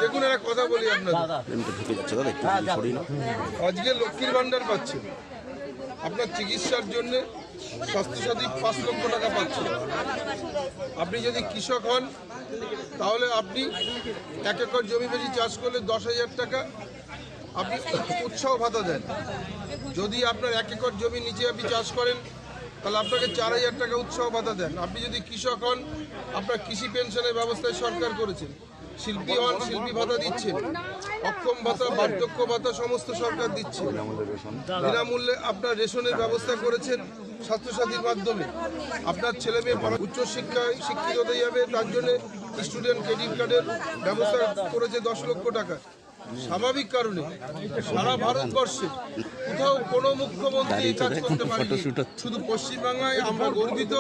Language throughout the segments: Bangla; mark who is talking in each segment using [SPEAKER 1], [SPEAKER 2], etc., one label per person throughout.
[SPEAKER 1] দেখুন একটা কথা বলি আপনাদের, আজকে লক্ষ্মীর ভান্ডার পাচ্ছেন, আপনার চিকিৎসার জন্য স্বাস্থ্যসাথী 5 লক্ষ টাকা পাচ্ছেন। আপনি যদি কৃষক হন তাহলে আপনি 1 একর জমি বেশি চাষ করলে 10,000 টাকা আপনি উৎসাহ ভাতা দেন। যদি আপনার 1 একর জমি নিচে আপনি চাষ করেন তাহলে আপনাকে 4,000 টাকা উৎসাহ ভাতা দেন। আপনি যদি কৃষক হন আপনার কৃষি পেনশনের ব্যবস্থায় সরকার করেছেন। শিল্পী হন, শিল্পী ভাতা দিচ্ছেন। অক্ষম ভাতা, বার্ধক্য ভাতা সমস্ত সরকার দিচ্ছে। বিনামূল্যে আপনার রেশনের ব্যবস্থা করেছেন স্বাস্থ্যসাথীর মাধ্যমে। আপনার ছেলে মেয়ে উচ্চশিক্ষায় শিক্ষিত হতে যাবে, তার জন্য স্টুডেন্ট ক্রেডিট কার্ডের ব্যবস্থা করেছে 10 লক্ষ টাকা। স্বাভাবিক কারণে সারা ভারতবর্ষে কোথাও কোনো মুখ্যমন্ত্রী এই কাজ করতে পারেনি। শুধু পশ্চিমবাংলায় আমরা গর্বিত,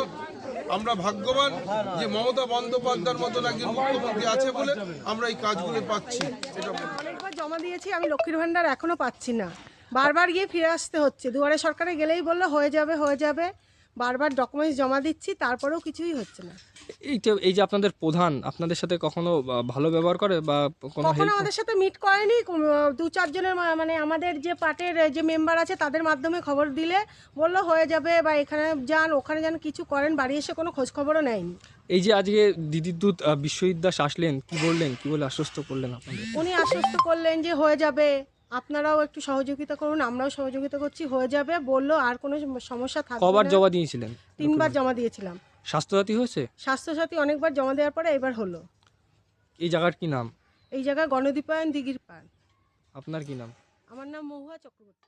[SPEAKER 1] আমরা ভাগ্যবান যে মমতা বন্দ্যোপাধ্যায়ের মতন একজন মুখ্যমন্ত্রী আছে বলে আমরা এই কাজগুলো পাচ্ছি।
[SPEAKER 2] অনেকবার জমা দিয়েছি, আমি লক্ষ্মীর ভান্ডার এখনো পাচ্ছি না। বারবার গিয়ে ফিরে আসতে হচ্ছে। দুয়ারে সরকারে গেলেই বললো হয়ে যাবে হয়ে যাবে, বারবার ডকুমেন্টস জমা দিচ্ছি, তারপরেও কিছুই হচ্ছে না।
[SPEAKER 3] এই যে আপনাদের প্রধান আপনাদের সাথে কখনো ভালো ব্যবহার করে বা কোনো
[SPEAKER 2] কখনো আমাদের সাথে মিট করেনি। 2-4 জনের মানে আমাদের যে পার্টির যে মেম্বার আছে তাদের মাধ্যমে খবর দিলে বললো হয়ে যাবে বা এখানে যান ওখানে যান, কিছু করেন, বাড়ি এসে কোনো খোঁজ খবরও নেয়নি।
[SPEAKER 3] এই যে আজকে দিদির দুধ বিশ্বজিৎ দাস আসলেন, কি বললেন, কি বলে আশ্বস্ত করলেন আপনাদের?
[SPEAKER 2] উনি আশ্বস্ত করলেন যে হয়ে যাবে, আপনারাও একটু সহযোগিতা করুন, আমরাও সহযোগিতা করছি, হয়ে যাবে বললো, আর কোনো সমস্যা থাকবে না।
[SPEAKER 3] কবার জমা দিয়েছিলেন?
[SPEAKER 2] 3 বার জমা দিয়েছিলাম।
[SPEAKER 3] স্বাস্থ্যসাথী হয়েছে?
[SPEAKER 2] স্বাস্থ্যসাথী অনেকবার জমা দেওয়ার পরে এবার হলো।
[SPEAKER 3] এই জায়গার কি নাম?
[SPEAKER 2] এই জায়গায় গণদীপায়ন দিঘির পাড়।
[SPEAKER 3] আপনার কি নাম?
[SPEAKER 2] আমার নাম মহুয়া চক্রবর্তী।